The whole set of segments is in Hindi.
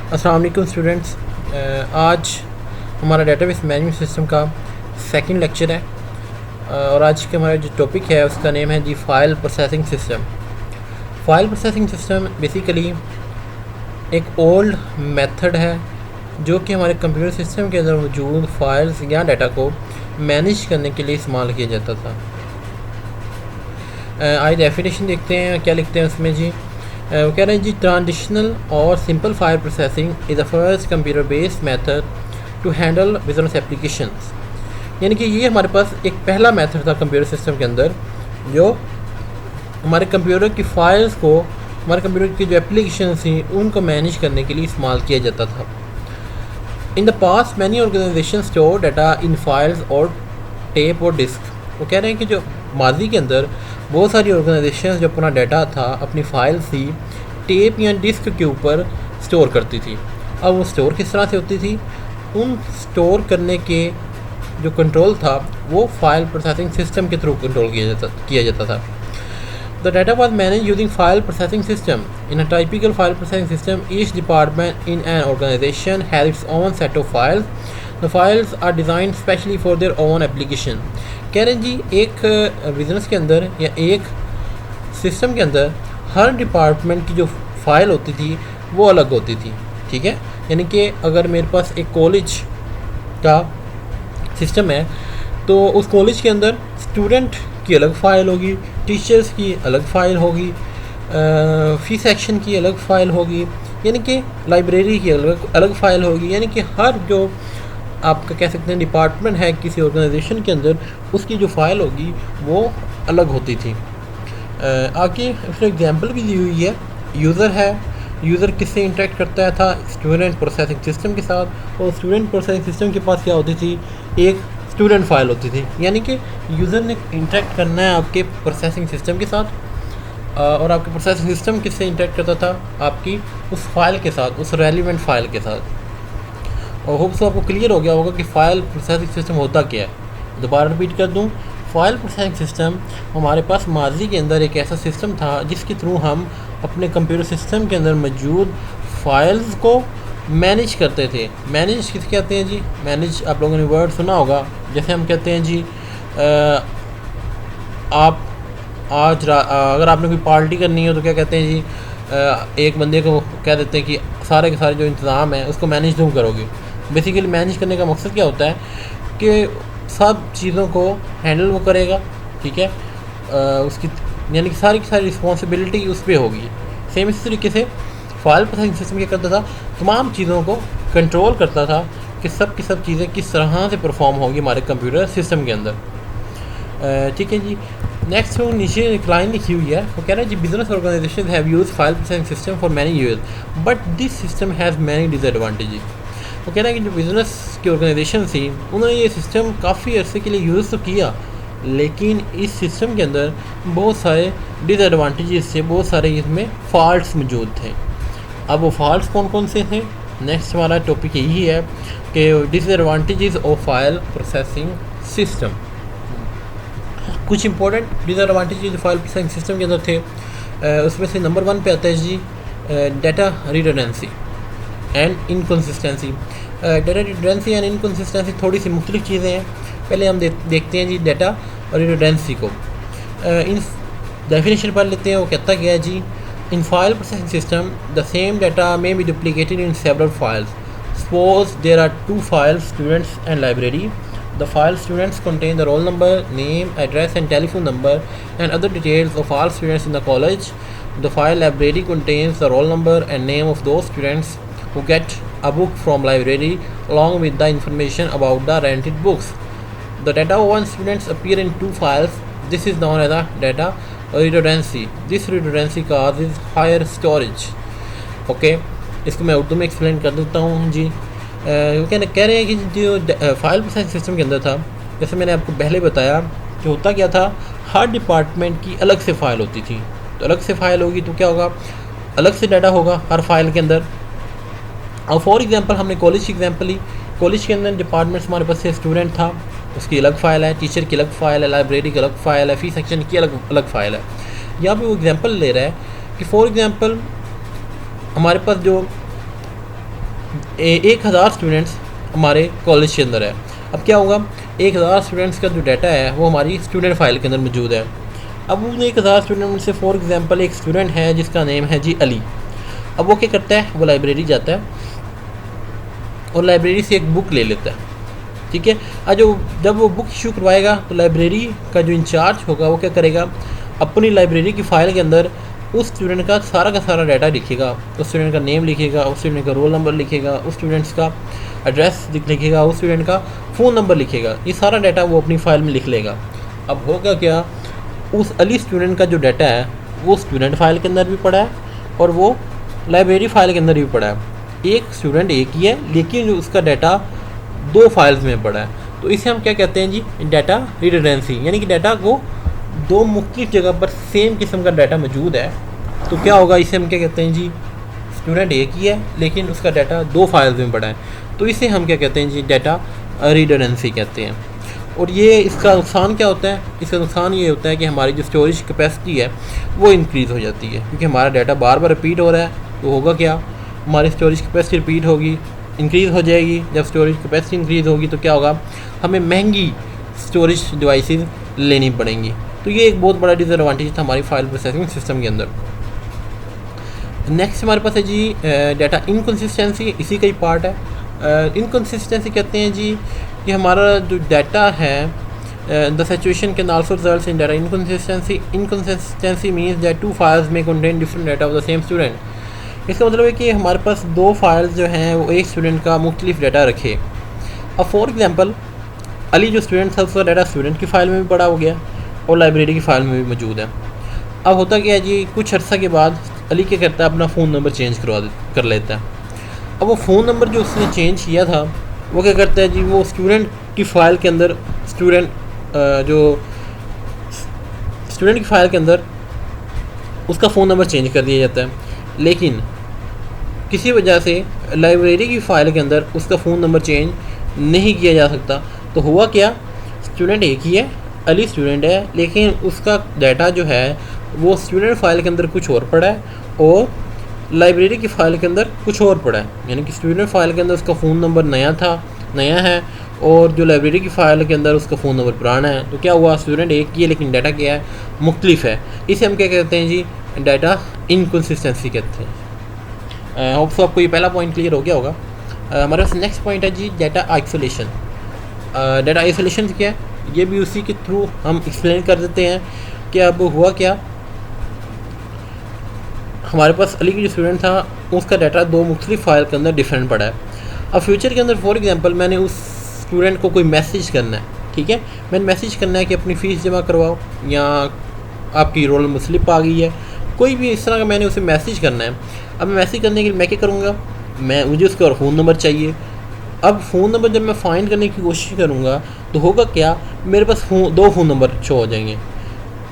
अस्सलाम वालेकुम स्टूडेंट्स। आज हमारा डेटाबेस मैनेजमेंट सिस्टम का सेकंड लेक्चर है और आज के हमारा जो टॉपिक है उसका नेम है जी file processing system. File processing system basically एक ओल्ड मेथड है जो कि हमारे कंप्यूटर सिस्टम के अंदर मौजूद फाइल्स या डाटा को मैनेज करने के लिए इस्तेमाल किया जाता था। आज डेफिनेशन देखते हैं क्या लिखते हैं उसमें जी। वो कह रहे हैं जी ट्रांजिशनल और simple file processing is the first computer based method to handle business applications. यानी कि ये हमारे पास एक पहला मेथड था कंप्यूटर सिस्टम के अंदर जो हमारे कंप्यूटर की फाइल्स को, हमारे कंप्यूटर की जो एप्लीकेशन थी उनको मैनेज करने के लिए इस्तेमाल किया जाता था। In the past many organisation store data in files और टेप और डिस्क। वो कह रहे हैं कि जो माजी के अंदर बहुत सारी ऑर्गेनाइजेशन जो अपना डाटा था, अपनी फाइल थी, टेप या डिस्क के ऊपर स्टोर करती थी। अब वो स्टोर किस तरह से होती थी, उन स्टोर करने के जो कंट्रोल था वो फाइल प्रोसेसिंग सिस्टम के थ्रू कंट्रोल किया जाता था। The data was manage using file processing system. In a typical file processing system each department in an organisation has its own set of files. The files are design specially for their own application. कह रहे हैं जी एक बिज़नेस के अंदर या एक सिस्टम के अंदर हर डिपार्टमेंट की जो फ़ाइल होती थी वो अलग होती थी। ठीक है, यानी कि अगर मेरे पास एक कॉलेज का सिस्टम है तो उस कॉलेज के अंदर स्टूडेंट की अलग फ़ाइल होगी, टीचर्स की अलग फ़ाइल होगी, फ़ी सेक्शन की अलग फ़ाइल होगी, यानी कि लाइब्रेरी की अलग फ़ाइल होगी। यानी कि हर जो आपका कह सकते हैं डिपार्टमेंट है किसी ऑर्गेनाइजेशन के अंदर, उसकी जो फ़ाइल होगी वो अलग होती थी। आगे उसने एग्जांपल भी दी हुई है। यूज़र है, यूज़र किससे इंटरेक्ट करता था, स्टूडेंट प्रोसेसिंग सिस्टम के साथ। और स्टूडेंट प्रोसेसिंग सिस्टम के पास क्या होती थी, एक स्टूडेंट फाइल होती थी। यानी कि यूज़र ने इंटरेक्ट करना है आपके प्रोसेसिंग सिस्टम के साथ और आपके प्रोसेसिंग सिस्टम किससे इंटरेक्ट करता था, आपकी उस फाइल के साथ, उस रेलिवेंट फाइल के साथ। और होप सो आपको क्लियर हो गया होगा कि फ़ाइल प्रोसेसिंग सिस्टम होता क्या है। दोबारा रिपीट कर दूं, फ़ाइल प्रोसेसिंग सिस्टम हमारे पास माजी के अंदर एक ऐसा सिस्टम था जिसके थ्रू हम अपने कंप्यूटर सिस्टम के अंदर मौजूद फाइल्स को मैनेज करते थे। मैनेज किस कहते हैं जी, मैनेज आप लोगों ने वर्ड सुना होगा। जैसे हम कहते हैं जी आप आज अगर आपने कोई पार्टी करनी हो तो क्या कहते हैं जी, एक बंदे को कह देते हैं कि सारे के सारे जो इंतज़ाम है उसको मैनेज तुम करोगे। बेसिकली मैनेज करने का मकसद क्या होता है कि सब चीज़ों को हैंडल वो करेगा। ठीक है, उसकी यानी कि सारी की सारी रिस्पॉन्सिबिलिटी उस पर होगी। सेम इसी तरीके से फाइल प्रोसेसिंग सिस्टम क्या करता था, तमाम चीज़ों को कंट्रोल करता था कि सब की सब चीज़ें किस तरह से परफॉर्म होगी हमारे कंप्यूटर सिस्टम के अंदर। ठीक है जी। नेक्स्ट वो नीचे एक लाइन लिखी हुई है, वो कह रहा है जी business organisation have use file processing system for many years but this system has many disadvantages. वो कह रहा है कि जो बिज़नेस की ऑर्गेनाइजेशन थी उन्होंने ये सिस्टम काफ़ी अर्से के लिए यूज़ तो किया, लेकिन इस सिस्टम के अंदर बहुत सारे डिसएडवांटेजेस थे, बहुत सारे इसमें फॉल्ट्स मौजूद थे। अब वो फॉल्ट्स कौन कौन से थे, नेक्स्ट हमारा टॉपिक यही है कि disadvantages of file processing system. कुछ इंपॉर्टेंट डिसएडवांटेजेस जो फाइल प्रोसेसिंग सिस्टम के अंदर थे उसमें से नंबर 1 पे आता है जी data redundancy and inconsistency. Data redundancy and inconsistency थोड़ी सी मुख्तलिफ चीज़ें हैं। पहले हम देखते हैं जी डाटा रिडंडेंसी को। इन डेफिनेशन पढ़ लेते हैं, वो कहता क्या है जी, in file processing system the same data may be duplicated in several files. Suppose there are 2 files, students and library. The file students contain the roll number, name, address and telephone number and other details of all students in the college. The file library contains the roll number and name of those students who get a book from library along with the information about the rented books. The data of one students appear in 2 files. This is known as a data redundancy. This redundancy causes higher storage. Okay, इसको मैं उर्दू में एक्सप्लेन कर देता हूँ जी। वो कह रहे हैं कि जो फाइल प्रोसेसिंग सिस्टम के अंदर था, जैसे मैंने आपको पहले बताया कि होता क्या था, हर डिपार्टमेंट की अलग से फ़ाइल होती थी। तो अलग से फ़ाइल होगी तो क्या होगा, अलग से डाटा होगा हर फाइल के अंदर। और फॉर एग्जांपल हमने कॉलेज की एग्जांपल ली, कॉलेज के अंदर डिपार्टमेंट्स हमारे पास से स्टूडेंट था, उसकी अलग फ़ाइल है, टीचर की अलग फ़ाइल है, लाइब्रेरी की अलग फ़ाइल है, फ़ी सेक्शन की अलग अलग फ़ाइल है। यहाँ पे वो एग्जांपल ले रहा है कि फॉर एग्जांपल हमारे पास जो 1000 स्टूडेंट्स हमारे कॉलेज के अंदर है। अब क्या होगा, 1000 स्टूडेंट्स का जो डाटा है वो हमारी स्टूडेंट फाइल के अंदर मौजूद है। अब उन 1000 स्टूडेंट में से फॉर एग्जांपल एक स्टूडेंट है जिसका नेम है जी अली। अब वो क्या करता है, वो लाइब्रेरी जाता है और लाइब्रेरी से एक बुक ले लेता है, ठीक है। आज जब वो बुक इशू करवाएगा तो लाइब्रेरी का जो इंचार्ज होगा वो क्या करेगा, अपनी लाइब्रेरी की फ़ाइल के अंदर उस स्टूडेंट का सारा डाटा लिखेगा, उस स्टूडेंट का नेम लिखेगा, उस स्टूडेंट का रोल नंबर लिखेगा, उस स्टूडेंट्स का एड्रेस लिखेगा, उस स्टूडेंट का फ़ोन नंबर लिखेगा। ये सारा डाटा वो अपनी फ़ाइल में लिख लेगा। अब होगा क्या, उस अली स्टूडेंट का जो डाटा है वो स्टूडेंट फाइल के अंदर भी पड़ा है और वो लाइब्रेरी फ़ाइल के अंदर भी पड़ा है। एक स्टूडेंट एक ही है लेकिन जो उसका डाटा 2 फाइल्स में पड़ा है, तो इसे हम क्या कहते हैं जी, डाटा रिडंडेंसी, यानी कि डाटा को 2 मुख्तलिफ जगह पर सेम किस्म का डाटा मौजूद है। तो क्या होगा, इसे हम क्या कहते हैं जी, स्टूडेंट एक ही है लेकिन उसका डाटा 2 फाइल्स में पड़ा है, तो इसे हम क्या कहते हैं जी, डाटा रिडंडेंसी कहते हैं। और ये इसका नुकसान क्या होता है, इसका नुकसान ये होता है कि हमारी जो स्टोरेज कैपेसिटी है वो इंक्रीज़ हो जाती है, क्योंकि हमारा डाटा बार बार रिपीट हो रहा है। तो होगा क्या, हमारी स्टोरेज कैपेसिटी रिपीट होगी, इंक्रीज़ हो जाएगी। जब स्टोरेज कैपेसिटी इंक्रीज़ होगी तो क्या होगा, हमें महंगी स्टोरेज डिवाइसेस लेनी पड़ेंगी। तो ये एक बहुत बड़ा डिसएडवांटेज था हमारी फाइल प्रोसेसिंग सिस्टम के अंदर। नेक्स्ट हमारे पास है जी डाटा इनकन्सिस्टेंसी, इसी का ही पार्ट है। इनकन्सिस्टेंसी कहते हैं जी कि हमारा जो डाटा है the situation can also result in data inconsistency. Inconsistency means that 2 files में contain different data of the same student. इसका मतलब है कि हमारे पास 2 फाइल्स जो हैं वो एक स्टूडेंट का मुख्तलिफ डाटा रखे। अब फॉर एग्जांपल अली जो स्टूडेंट था उसका डाटा स्टूडेंट की फ़ाइल में भी पड़ा हो गया और लाइब्रेरी की फ़ाइल में भी मौजूद है। अब होता क्या है जी, कुछ अर्सा के बाद अली क्या करता है, अपना फ़ोन नंबर चेंज कर लेता है। अब वो फ़ोन नंबर जो उसने चेंज किया था वो क्या करता है जी, वो स्टूडेंट की फ़ाइल के अंदर स्टूडेंट की फ़ाइल के अंदर उसका फ़ोन नंबर चेंज कर दिया जाता है, लेकिन किसी वजह से लाइब्रेरी की फ़ाइल के अंदर उसका फ़ोन नंबर चेंज नहीं किया जा सकता। तो हुआ क्या, स्टूडेंट एक ही है, अली स्टूडेंट है, लेकिन उसका डाटा जो है वो स्टूडेंट फ़ाइल के अंदर कुछ और पड़ा है और लाइब्रेरी की फ़ाइल के अंदर कुछ और पड़ा है। यानी कि स्टूडेंट फ़ाइल के अंदर उसका फ़ोन नंबर नया है और जो लाइब्रेरी की फ़ाइल के अंदर उसका फ़ोन नंबर पुराना है। तो क्या हुआ, स्टूडेंट एक ही है लेकिन डाटा क्या है, मुख्तलिफ है। इसे हम क्या कहते हैं जी, डाटा इनकन्सिस्टेंसी कहते हैं। होप सो आपको ये पहला पॉइंट क्लियर हो गया होगा। हमारे पास नेक्स्ट पॉइंट है जी, डाटा आइसोलेशन। डाटा आइसोलेशन क्या है, ये भी उसी के थ्रू हम एक्सप्लेन कर देते हैं कि अब हुआ क्या, हमारे पास अली की जो स्टूडेंट था उसका डाटा 2 मुख्तलिफ फ़ाइल के अंदर डिफरेंट पड़ा है। अब फ्यूचर के अंदर फॉर एग्जांपल मैंने उस स्टूडेंट को कोई मैसेज करना है, ठीक है, मैंने मैसेज करना है कि अपनी फ़ीस जमा करवाओ या आपकी रोल नंबर स्लिप आ गई है, कोई भी इस तरह का मैंने उसे मैसेज करना है। अब मैं मैसेज करने के लिए मैं क्या करूँगा, मुझे उसका फ़ोन नंबर चाहिए। अब फ़ोन नंबर जब मैं फाइंड करने की कोशिश करूँगा तो होगा क्या, मेरे पास 2 फ़ोन नंबर शो हो जाएंगे।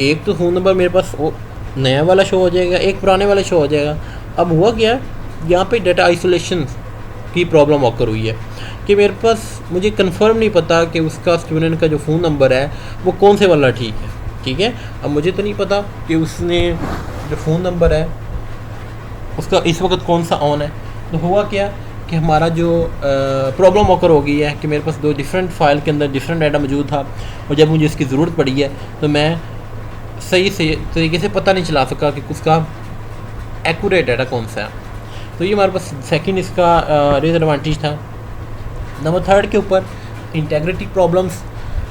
एक तो फ़ोन नंबर मेरे पास वो नया वाला शो हो जाएगा, एक पुराने वाला शो हो जाएगा। अब हुआ क्या, यहाँ पे डाटा आइसोलेशन की प्रॉब्लम ऑकर हुई है कि मेरे पास मुझे कंफर्म नहीं पता कि उसका स्टूडेंट का जो फ़ोन नंबर है वो कौन से वाला ठीक है। अब मुझे तो नहीं पता कि उसने जो फ़ोन नंबर है उसका इस वक्त कौन सा ऑन है। तो हुआ क्या कि हमारा जो प्रॉब्लम ऑकर हो गई है कि मेरे पास 2 डिफरेंट फ़ाइल के अंदर डिफरेंट डाटा मौजूद था और जब मुझे इसकी ज़रूरत पड़ी है तो मैं सही तरीके से पता नहीं चला सका कि उसका एक्यूरेट डाटा कौन सा है। तो ये हमारे पास सेकंड इसका डिसएडवांटेज था। नंबर 3 के ऊपर इंटेग्रिटी प्रॉब्लम्स।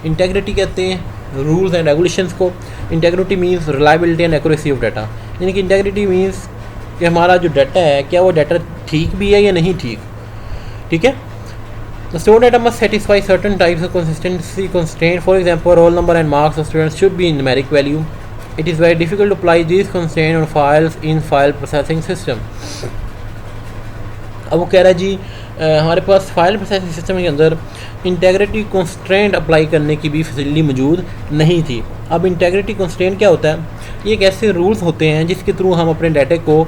इंटेग्रिटी कहते हैं रूल्स एंड रेगुलेशंस को। Integrity means reliability and accuracy of data, यानी कि इंटेग्रिटी मींस कि हमारा जो डाटा है क्या वो डाटा ठीक भी है या नहीं ठीक है। The stored data must satisfy certain types of consistency constraint. For example, roll number and marks of students should be in numeric value. It is very difficult to apply these constraints on files in file processing system. अब वो कह रहा है जी हमारे पास फाइल प्रोसेसिंग सिस्टम के अंदर इंटेग्रिटी कंस्ट्रेंट अप्लाई करने की भी फैसिलिटी मौजूद नहीं थी। अब इंटेग्रिटी कंस्ट्रेंट क्या होता है, ये एक ऐसे रूल्स होते हैं जिसके थ्रू हम अपने डाटे को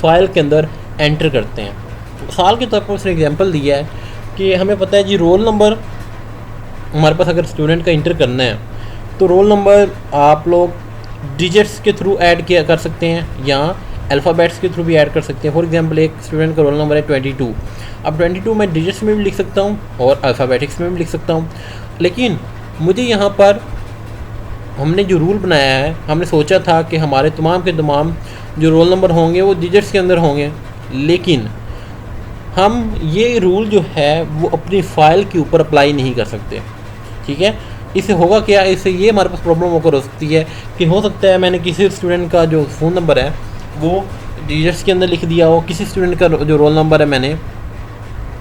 फाइल के अंदर एंटर करते हैं। मिसाल के तौर पर उसने एग्जांपल दिया है कि हमें पता है जी रोल नंबर हमारे पास अगर स्टूडेंट का इंटर करना है तो रोल नंबर आप लोग डिजिट्स के थ्रू ऐड कर सकते हैं या अल्फ़ाबेट्स के थ्रू भी ऐड कर सकते हैं। फॉर एग्जांपल एक स्टूडेंट का रोल नंबर है 22, अब 22 मैं डिजिट्स में भी लिख सकता हूँ और अल्फ़ाबेटिक्स में भी लिख सकता हूँ, लेकिन मुझे यहाँ पर हमने जो रूल बनाया है, हमने सोचा था कि हमारे तमाम के तमाम जो रोल नंबर होंगे वो डिजिट्स के अंदर होंगे, लेकिन हम ये रूल जो है वो अपनी फ़ाइल के ऊपर अप्लाई नहीं कर सकते। ठीक है, इससे होगा क्या, इससे ये हमारे पास प्रॉब्लम होकर हो सकती है कि हो सकता है मैंने किसी स्टूडेंट का जो फ़ोन नंबर है वो डिजिट्स के अंदर लिख दिया हो, किसी स्टूडेंट का जो रोल नंबर है मैंने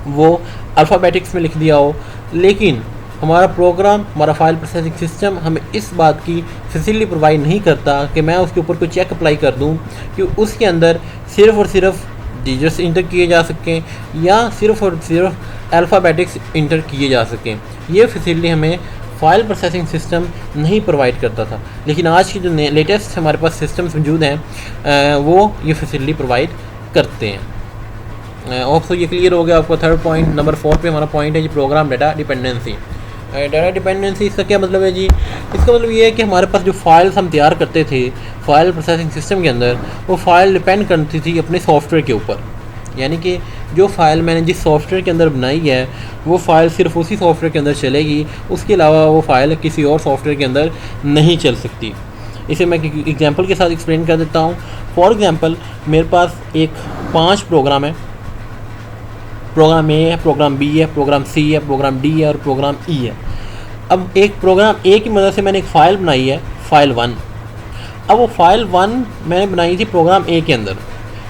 वो अल्फ़ाबेटिक्स में लिख दिया हो, लेकिन हमारा प्रोग्राम, हमारा फाइल प्रोसेसिंग सिस्टम हमें इस बात की फैसिलिटी प्रोवाइड नहीं करता कि मैं उसके ऊपर कोई चेक अप्लाई कर दूं कि उसके अंदर सिर्फ़ और सिर्फ डिजिट्स इंटर किए जा सकें या सिर्फ़ और सिर्फ अल्फ़ाबेटिक्स इंटर किए जा सकें। ये फैसिलिटी हमें फाइल प्रोसेसिंग सिस्टम नहीं प्रोवाइड करता था, लेकिन आज की जो लेटेस्ट हमारे पास सिस्टम्स मौजूद हैं वो ये फैसिलिटी प्रोवाइड करते हैं। ऑल्सो ये क्लियर हो गया आपको। थर्ड पॉइंट, नंबर 4 पे हमारा पॉइंट है जी program data dependency. Data dependency इसका क्या मतलब है जी? इसका मतलब ये है कि हमारे पास जो फाइल्स हम तैयार करते थे फाइल प्रोसेसिंग सिस्टम के अंदर, वो फाइल डिपेंड करती थी अपने सॉफ्टवेयर के ऊपर। यानी कि जो फ़ाइल मैंने जिस सॉफ्टवेयर के अंदर बनाई है वो फ़ाइल सिर्फ उसी सॉफ्टवेयर के अंदर चलेगी, उसके अलावा वो फ़ाइल किसी और सॉफ्टवेयर के अंदर नहीं चल सकती। इसे मैं एग्जांपल के साथ एक्सप्लेन कर देता हूँ। फॉर एग्जांपल मेरे पास एक 5 प्रोग्राम है, प्रोग्राम ए है, प्रोग्राम बी है, प्रोग्राम सी है, प्रोग्राम डी है और प्रोग्राम ई है। अब एक प्रोग्राम ए की मदद से मैंने एक फ़ाइल बनाई है, फ़ाइल 1। अब वो फ़ाइल 1 मैंने बनाई थी प्रोग्राम ए के अंदर।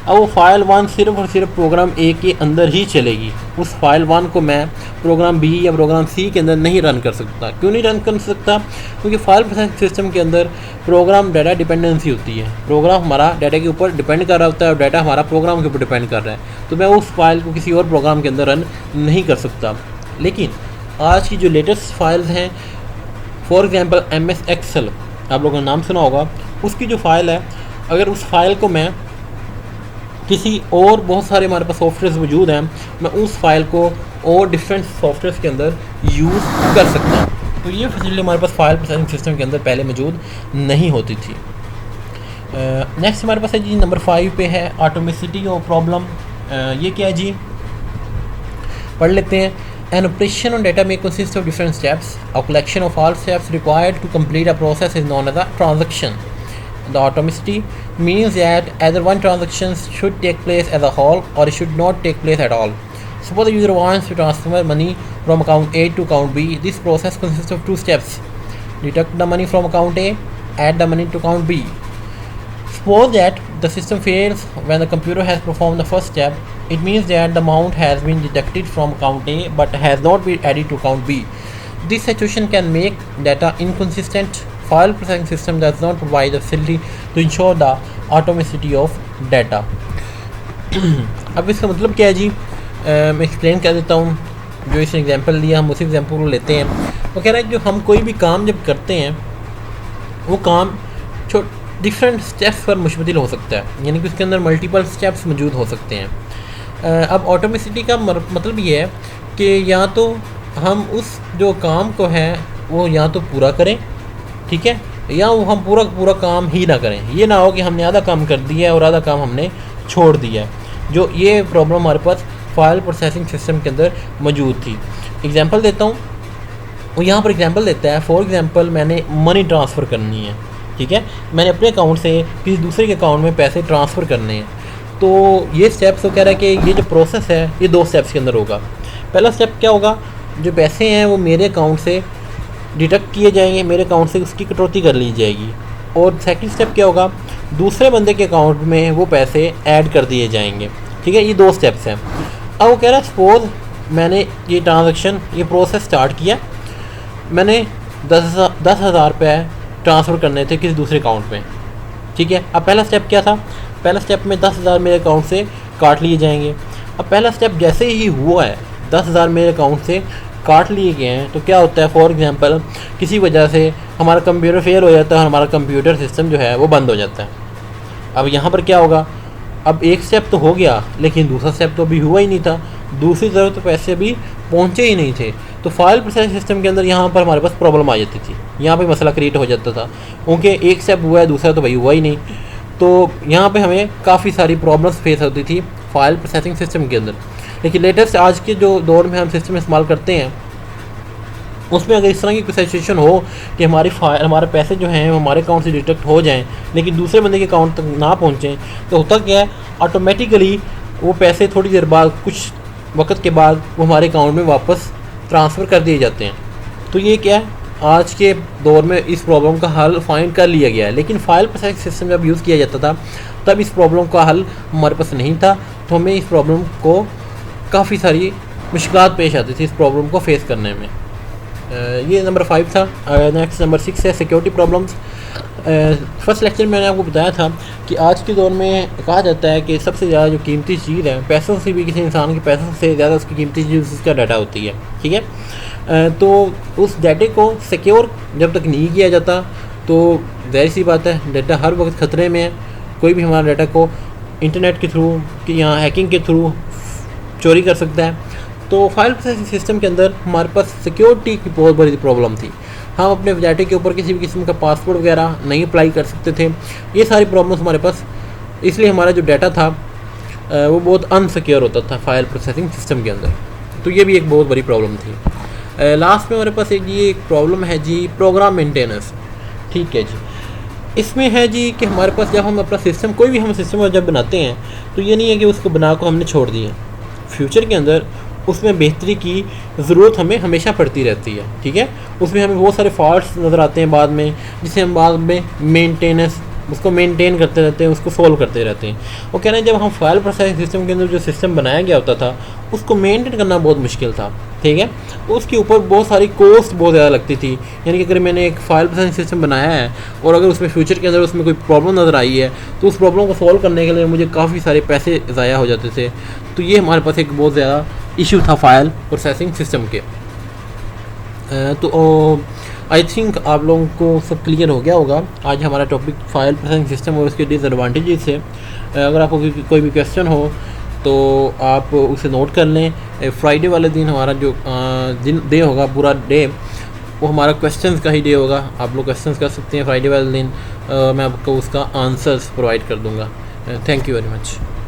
अब वो फ़ाइल 1 सिर्फ और सिर्फ प्रोग्राम ए के अंदर ही चलेगी। उस फाइल 1 को मैं प्रोग्राम बी या प्रोग्राम सी के अंदर नहीं रन कर सकता। क्यों नहीं रन कर सकता? क्योंकि फाइल प्रोसेसिंग सिस्टम के अंदर प्रोग्राम डाटा डिपेंडेंसी होती है। प्रोग्राम हमारा डाटा के ऊपर डिपेंड कर रहा होता है और डाटा हमारा प्रोग्राम के ऊपर डिपेंड कर रहा है, तो मैं उस फाइल को किसी और प्रोग्राम के अंदर रन नहीं कर सकता। लेकिन आज की जो लेटेस्ट फाइल्स हैं, फॉर एग्जांपल MS एक्सेल, आप लोगों ने नाम सुना होगा, उसकी जो फ़ाइल है, अगर उस फाइल को मैं किसी और, बहुत सारे हमारे पास सॉफ्टवेयर मौजूद हैं, मैं उस फाइल को और डिफरेंट सॉफ्टवेयर के अंदर यूज़ कर सकता हूँ। तो ये फैसिलिटी हमारे पास फाइल प्रोसेसिंग सिस्टम के अंदर पहले मौजूद नहीं होती थी। नेक्स्ट हमारे पास है जी नंबर 5 पे है ऑटोमेसिटी और प्रॉब्लम। ये क्या है जी, पढ़ लेते हैं। An operation on data may consist of different steps. A collection of all steps required to complete a process is known as a transaction. The automaticity means that either one transaction should take place as a whole or it should not take place at all. Suppose the user wants to transfer money from account A to account B. This process consists of 2 steps. Deduct the money from account A, add the money to account B. Suppose that the system fails when the computer has performed the first step. It means that the amount has been deducted from account A but has not been added to account B. This situation can make data inconsistent. File processing system does not provide the facility to ensure the atomicity of data. अब इसका मतलब क्या है जी? मैं एक्सप्लेन कर देता हूँ। जो इसने एग्जांपल लिया हम उसी एग्जांपल को लेते हैं। वो कह रहा है जो हम कोई भी काम जब करते हैं वो काम डिफरेंट स्टेप्स पर मुश्तमिल हो सकता है, यानी कि उसके अंदर मल्टीपल स्टेप्स मौजूद हो सकते हैं। अब ऑटोमेसिटी का मतलब ये है कि या तो हम उस जो काम को है वो या तो पूरा करें, ठीक है, या वो हम पूरा काम ही ना करें। ये ना हो कि हमने आधा काम कर दिया है और आधा काम हमने छोड़ दिया है। जो ये प्रॉब्लम हमारे पास फाइल प्रोसेसिंग सिस्टम के अंदर मौजूद थी। एग्जांपल देता हूँ, वो यहाँ पर एग्जांपल देता है। फॉर एग्जांपल मैंने मनी ट्रांसफ़र करनी है, ठीक है, मैंने अपने अकाउंट से किसी दूसरे के अकाउंट में पैसे ट्रांसफ़र करने हैं। तो ये स्टेप्स, वो कह रहा है कि ये जो प्रोसेस है ये 2 स्टेप्स के अंदर होगा। पहला स्टेप क्या होगा, जो पैसे हैं वो मेरे अकाउंट से डिडक्ट किए जाएंगे, मेरे अकाउंट से उसकी कटौती कर ली जाएगी। और सेकंड स्टेप क्या होगा, दूसरे बंदे के अकाउंट में वो पैसे ऐड कर दिए जाएंगे, ठीक है। ये 2 स्टेप्स हैं। अब वो कह रहा है सपोज़ मैंने ये ट्रांजैक्शन, ये प्रोसेस स्टार्ट किया, मैंने 10,000 रुपये ट्रांसफ़र करने थे किसी दूसरे अकाउंट में, ठीक है। अब पहला स्टेप क्या था, पहला स्टेप में 10,000 मेरे अकाउंट से काट लिए जाएंगे। अब पहला स्टेप जैसे ही हुआ है, 10,000 मेरे अकाउंट से काट लिए गए हैं, तो क्या होता है, फॉर एग्जांपल किसी वजह से हमारा कंप्यूटर फेल हो जाता है और हमारा कंप्यूटर सिस्टम जो है वो बंद हो जाता है। अब यहाँ पर क्या होगा, अब एक स्टेप तो हो गया लेकिन दूसरा स्टेप तो अभी हुआ ही नहीं था, दूसरी तरफ तो पैसे अभी पहुँचे ही नहीं थे। तो फाइल प्रोसेसिंग सिस्टम के अंदर यहाँ पर हमारे पास प्रॉब्लम आ जाती थी, यहाँ पे मसला क्रिएट हो जाता था, क्योंकि एक स्टेप हुआ है दूसरा तो भाई हुआ ही नहीं। तो यहाँ पे हमें काफ़ी सारी प्रॉब्लम्स फेस होती थी फाइल प्रोसेसिंग सिस्टम के अंदर। लेकिन लेटेस्ट आज के जो दौर में हम सिस्टम इस्तेमाल करते हैं उसमें अगर इस तरह की कोई सिचुएशन हो कि हमारे पैसे जो हैं हमारे अकाउंट से डिटेक्ट हो जाएं लेकिन दूसरे बंदे के अकाउंट तक ना पहुँचें, तो होता क्या है, ऑटोमेटिकली वो पैसे थोड़ी देर बाद, कुछ वक्त के बाद वो हमारे अकाउंट में वापस ट्रांसफ़र कर दिए जाते हैं। तो ये क्या है, आज के दौर में इस प्रॉब्लम का हल फाइंड कर लिया गया है। लेकिन फाइल प्रोसेसिंग सिस्टम जब यूज़ किया जाता था तब इस प्रॉब्लम का हल हमारे पास नहीं था, तो हमें इस प्रॉब्लम को काफ़ी सारी मुश्किलात पेश आती थी इस प्रॉब्लम को फेस करने में। ये नंबर 5 था। नेक्स्ट नंबर 6 है सिक्योरिटी प्रॉब्लम्स। फर्स्ट लेक्चर में मैंने आपको बताया था कि आज के दौर में कहा जाता है कि सबसे ज़्यादा जो कीमती चीज़ है, पैसों से भी, किसी इंसान के पैसों से ज़्यादा उसकी कीमती चीज़ उसका डाटा होती है, ठीक है। तो उस डाटे को सिक्योर जब तक नहीं किया जाता तो ज़ाहिर सी बात है डाटा हर वक्त ख़तरे में है। कोई भी हमारे डाटा को इंटरनेट के थ्रू कि यहाँ हैकिंग के थ्रू चोरी कर सकता है। तो फाइल प्रोसेसिंग सिस्टम के अंदर हमारे पास सिक्योरिटी की बहुत बड़ी प्रॉब्लम थी। हम अपने डाटे के ऊपर किसी भी किस्म का पासवर्ड वगैरह नहीं अप्लाई कर सकते थे। ये सारी प्रॉब्लम्स हमारे पास, इसलिए हमारा जो डाटा था वो बहुत अनसिक्योर होता था फाइल प्रोसेसिंग सिस्टम के अंदर। तो ये भी एक बहुत बड़ी प्रॉब्लम थी। लास्ट में हमारे पास एक प्रॉब्लम है जी, प्रोग्राम मेंटेनेंस। ठीक है जी, इसमें है जी कि हमारे पास जब हम अपना सिस्टम, कोई भी हम सिस्टम जब बनाते हैं तो ये नहीं है कि उसको बना को हमने छोड़ दिया। फ्यूचर के अंदर उसमें बेहतरी की ज़रूरत हमें हमेशा पड़ती रहती है, ठीक है। उसमें हमें बहुत सारे फॉल्ट्स नज़र आते हैं बाद में, जिसे हम बाद में मेंटेनेंस, उसको मेंटेन करते रहते हैं, उसको सोल्व करते रहते हैं। वो कह रहे हैं जब हम फाइल प्रोसेसिंग सिस्टम के अंदर जो सिस्टम बनाया गया होता था उसको मेंटेन करना बहुत मुश्किल था, ठीक है। उसके ऊपर बहुत सारी कॉस्ट बहुत ज़्यादा लगती थी। यानी कि अगर मैंने एक फाइल प्रोसेसिंग सिस्टम बनाया है और अगर उसमें फ्यूचर के अंदर उसमें कोई प्रॉब्लम नज़र आई है तो उस प्रॉब्लम को सॉल्व करने के लिए मुझे काफ़ी सारे पैसे ज़ाया हो जाते थे। तो ये हमारे पास एक बहुत ज़्यादा इशू था फाइल प्रोसेसिंग सिस्टम के। तो आई थिंक आप लोगों को सब क्लियर हो गया होगा। आज हमारा टॉपिक फाइल प्रोसेसिंग सिस्टम और उसके डिसएडवांटेजेस है। अगर आपको कोई भी क्वेश्चन हो तो आप उसे नोट कर लें। फ्राइडे वाले दिन हमारा जो दिन डे होगा, पूरा डे वो हमारा क्वेश्चंस का ही डे होगा। आप लोग क्वेश्चंस कर सकते हैं फ्राइडे वाले दिन। मैं आपको उसका आंसर्स प्रोवाइड कर दूँगा। Thank you very much.